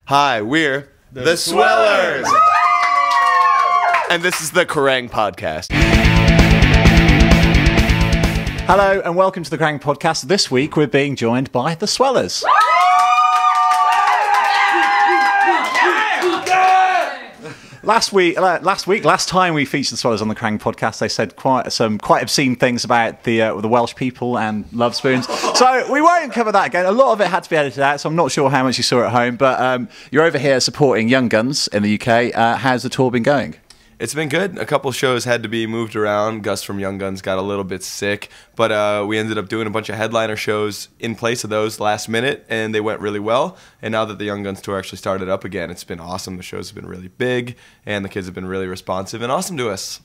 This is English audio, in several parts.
Hi, we're the Swellers! And this is the Kerrang podcast. Hello and welcome to the Kerrang podcast. This week we're being joined by the Swellers. Last time we featured the Swellers on the Kerrang podcast, they said quite obscene things about the Welsh people and love spoons. So we won't cover that again. A lot of it had to be edited out, so I'm not sure how much you saw at home. But you're over here supporting Young Guns in the UK. How's the tour been going? It's been good. A couple shows had to be moved around. Gus from Young Guns got a little bit sick, but we ended up doing a bunch of headliner shows in place of those last minute, and they went really well. And now that the Young Guns tour actually started up again, it's been awesome. The shows have been really big, and the kids have been really responsive and awesome to us.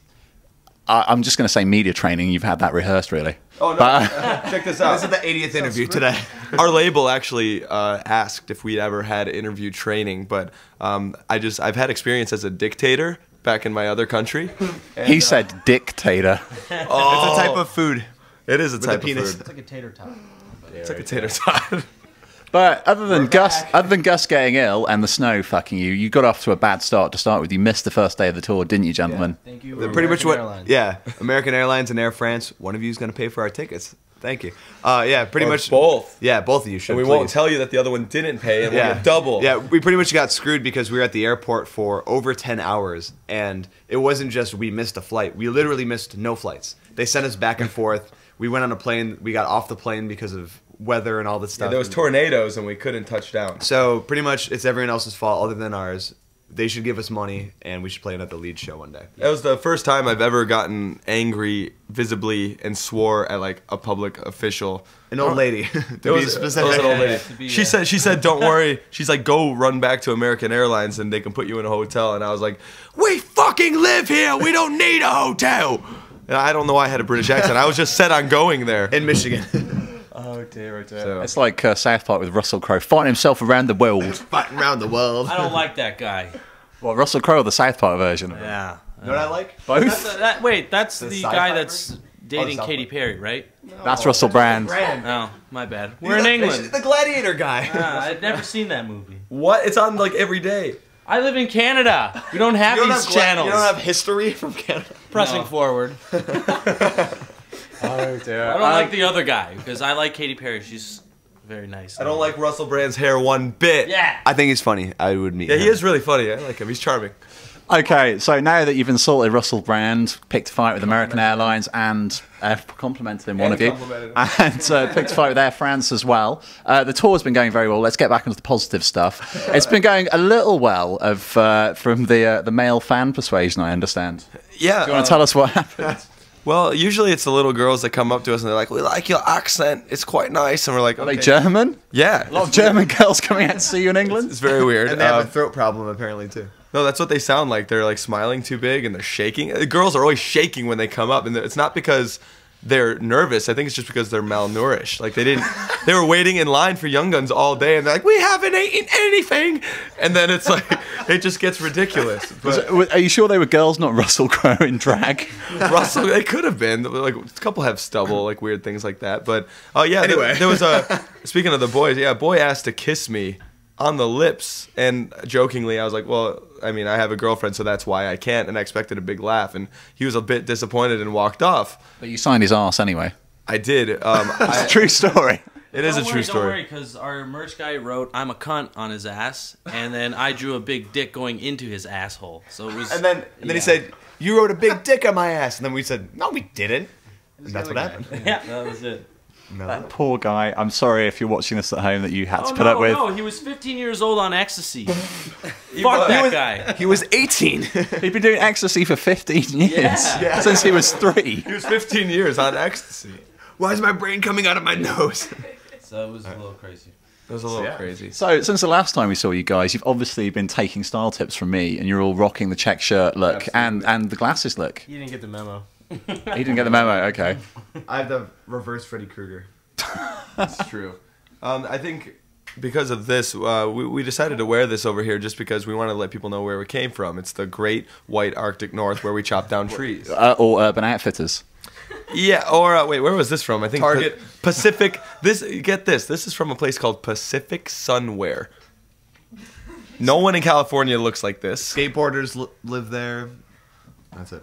I'm just going to say media training. You've had that rehearsed, really. Oh, no. Check this out. This is the 80th interview today. Our label actually asked if we ever had interview training, but I've had experience as a dictator back in my other country. And, he said dictator. Oh, It's a type of food. it is a type of penis. food. It's like a tater tot. It's like a tater tot. But other than Gus getting ill and the snow fucking you got off to a bad start to start with. You missed the first day of the tour, didn't you, gentlemen? Thank you. Pretty much what. Airlines. Yeah, American Airlines and Air France. One of you is going to pay for our tickets. Thank you. Yeah, pretty Or much both. Yeah, both of you should. And we please. won't tell you that the other one didn't pay, and we'll get double. Yeah, we pretty much got screwed because we were at the airport for over 10 hours, and it wasn't just we missed a flight. We literally missed no flights. They sent us back and forth. We went on a plane. We got off the plane because of weather and all this stuff. There was tornadoes, and we couldn't touch down. So pretty much it's everyone else's fault other than ours. They should give us money, and we should play another lead show one day. That was the first time I've ever gotten angry visibly and swore at like a public official. An old lady. To It be was specific. an old lady. To be, She said, don't worry. She's like, go run back to American Airlines and they can put you in a hotel. And I was like, we fucking live here. We don't need a hotel. And I don't know why I had a British accent. I was just set on going there. In Michigan. Oh dear, oh dear. So- It's like South Park with Russell Crowe fighting himself around the world. Fighting around the world. I don't like that guy. Well, Russell Crowe or the South Park version of it? Yeah. You know what I like? Both? That's the sci-fi guy that's version? dating South Katy Park. Perry, right? That's Russell Brand. Oh, my bad. We're in England. The Gladiator guy. I've never seen that movie. What? It's on like every day. I live in Canada. We don't have these channels. You don't have history from Canada. Pressing No. forward. Oh, dear. I don't like the other guy because I like Katy Perry. She's very nice. I don't like Russell Brand's hair one bit. Yeah. I think he's funny. I would meet Yeah, him. he is really funny. I like him. He's charming. Okay, so now that you've insulted Russell Brand, picked a fight with American Airlines, and complimented him, one of you, complimented him. and picked a fight with Air France as well. The tour's been going very well. Let's get back into the positive stuff. It's been going a little well from the male fan persuasion, I understand. Yeah. Do you want to tell us what happened? Well, usually it's the little girls that come up to us and they're like, we like your accent. It's quite nice. And we're like, Are okay. they German? Yeah. A lot of German girls coming out to see you in England? It's very weird. And they have a throat problem, apparently, too. No, that's what they sound like. They're like smiling too big and they're shaking. The girls are always shaking when they come up, and it's not because they're nervous. I think it's just because they're malnourished. Like they were waiting in line for Young Guns all day, and they're like, we haven't eaten anything. And then it's like, it just gets ridiculous. But Are you sure they were girls, not Russell Crowe in drag? Russell, they could have been. Like a couple have stubble, like weird things like that. But oh yeah, Anyway. there was a. Speaking of the boys, yeah, a boy asked to kiss me on the lips, and jokingly I was like, well, I mean, I have a girlfriend, so that's why I can't. And I expected a big laugh, and he was a bit disappointed and walked off. But you signed his arse anyway. I did. It's a true story. It is a true Don't story. worry, because our merch guy wrote "I'm a cunt" on his ass, and then I drew a big dick going into his asshole. So it was. And then he said, you wrote a big dick on my ass. And then we said, no, we didn't. And that's what happened. Yeah, that was it. No. That poor guy. I'm sorry if you're watching this at home that you had to Oh put up with. no! He was 15 years old on ecstasy. Fuck that guy. He was 18. He'd been doing ecstasy for 15 years. Yeah. Since he was 3. He was 15 years on ecstasy. Why is my brain coming out of my nose? So it was a little crazy. It was a little crazy. So, since the last time we saw you guys, you've obviously been taking style tips from me, and you're all rocking the check shirt look and the glasses look. You didn't get the memo. He didn't get the memo, okay. I have the reverse Freddy Krueger. That's true. I think because of this, we decided to wear this over here just because we want to let people know where we came from. It's the great white Arctic North where we chop down trees. Or Urban Outfitters. Yeah, or wait, where was this from? I think Target. Pacific. This, get this. This is from a place called Pacific Sunwear. No one in California looks like this. Skateboarders live there. That's it.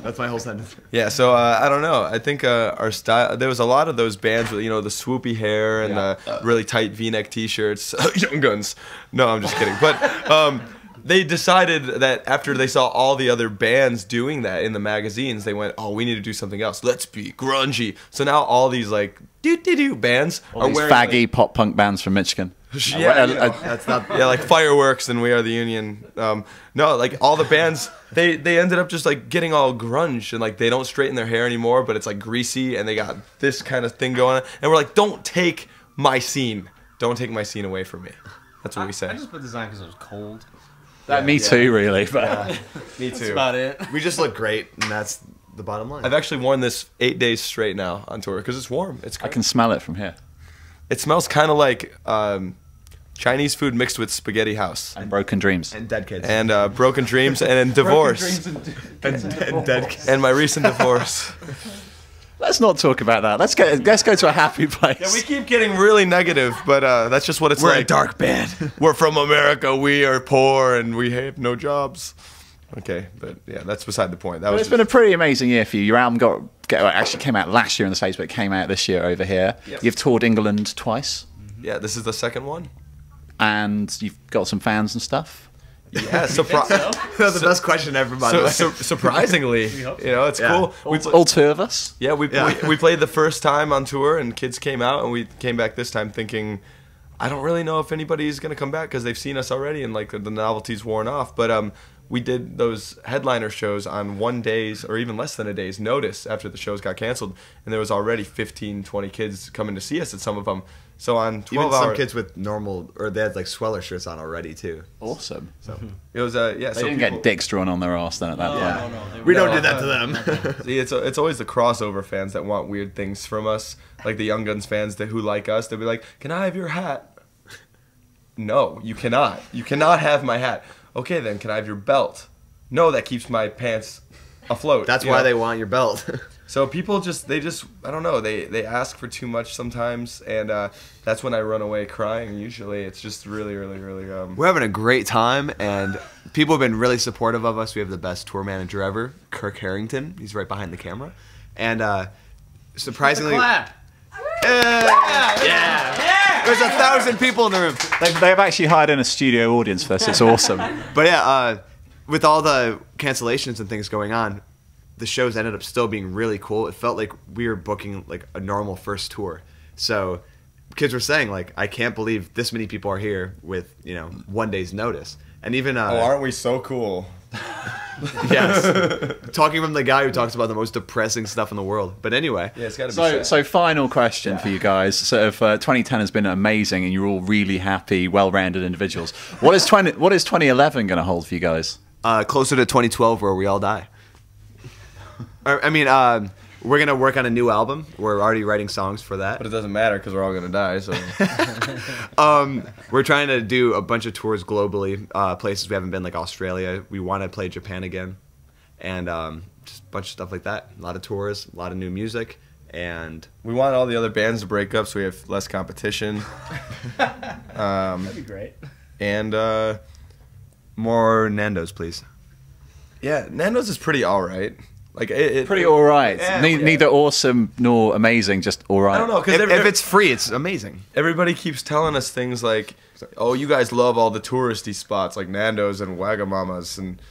That's my whole sentence. Yeah, so I don't know. I think our style. There was a lot of those bands with the swoopy hair and the really tight V-neck T-shirts. Young Guns. No, I'm just kidding. But they decided that after they saw all the other bands doing that in the magazines, they went, "Oh, we need to do something else. Let's be grungy." So now all these like do bands All are these wearing faggy pop punk bands from Michigan. That's not. yeah, like Fireworks and We Are the Union. No, like all the bands, they ended up just like getting all grunge and like they don't straighten their hair anymore, but it's like greasy and they got this kind of thing going on. And we're like, don't take my scene. Don't take my scene away from me. That's what we say. I just put this on because it was cold. Me too, really. But Me too. That's about it. We just look great, and that's the bottom line. I've actually worn this 8 days straight now on tour because it's warm. It's I can smell it from here. It smells kind of like Chinese food mixed with spaghetti house. And Broken Dreams. and dead kids. And broken dreams and divorce. and dead kids. And my recent divorce. Let's not talk about that. Let's go to a happy place. Yeah, we keep getting really negative, but that's just what it's We're like. a dark band. We're from America. We are poor and we have no jobs. Okay, but yeah, that's beside the point. That Well, was it's been a pretty amazing year for you. Your album actually came out last year in the States, but it came out this year over here. Yep. You've toured England twice, yeah. This is the second one. and you've got some fans and stuff. Yeah, That's the best question ever, by the way. surprisingly, it's Yeah. cool. All two of us. Yeah, we played the first time on tour, and kids came out, and we came back this time thinking, I don't really know if anybody's gonna come back because they've seen us already, and like the novelty's worn off. But we did those headliner shows on 1 day's or even less than a day's notice after the shows got canceled, and there was already 15, 20 kids coming to see us at some of them. So on 12 Even some hours, kids with normal, or they had like Swellers shirts on already too. Awesome. So it was yeah. They So didn't people, get dicks drawn on their arse then at that point. No. we don't do that to them. See, it's always the crossover fans that want weird things from us, like the Young Guns fans who like us. They'll be like, "Can I have your hat?" No, you cannot. You cannot have my hat. Okay, then can I have your belt? No, that keeps my pants afloat. That's you why know? they want your belt. So people I don't know, they ask for too much sometimes, and that's when I run away crying. Usually, it's just really. We're having a great time, and people have been really supportive of us. We have the best tour manager ever, Kirk Harrington. He's right behind the camera, and surprisingly, Clap. there's 1,000 people in the room. They've actually hired in a studio audience for this. It's awesome. But yeah, with all the cancellations and things going on, the shows ended up still being really cool. It felt like we were booking like a normal first tour. So kids were saying like, I can't believe this many people are here with 1 day's notice. And even aren't we so cool? yes, talking from the guy who talks about the most depressing stuff in the world. But anyway, Yeah, it's got to be sad. So final question for you guys. So if 2010 has been amazing and you're all really happy, well-rounded individuals, what is 2011 going to hold for you guys? closer to 2012 where we all die. We're going to work on a new album. We're already writing songs for that. But it doesn't matter because we're all gonna die. So We're trying to do a bunch of tours globally, places we haven't been, like Australia. We want to play Japan again, and just a bunch of stuff like that. A lot of tours, a lot of new music, and we want all the other bands to break up so we have less competition. That'd be great. And more Nando's, please. yeah, Nando's is pretty all right. Like Pretty all right. Yeah, Neither awesome nor amazing, just all right. I don't know because If it's free, it's amazing. everybody keeps telling us things like, "Oh, you guys love all the touristy spots like Nando's and Wagamamas," and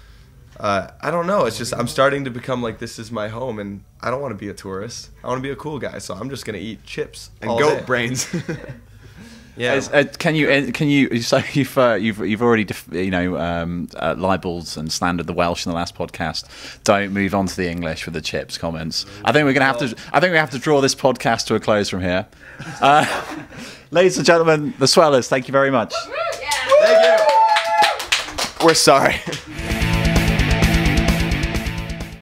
I don't know. It's just I'm starting to become like this is my home, and I don't want to be a tourist. I want to be a cool guy, so I'm just gonna eat chips And all goat day. brains. Yeah. Can you? So you've already libelled and slandered the Welsh in the last podcast. Don't move on to the English with the chips comments. I think we're gonna have to. I think we have to draw this podcast to a close from here. Ladies and gentlemen, the Swellers. Thank you very much. We're sorry.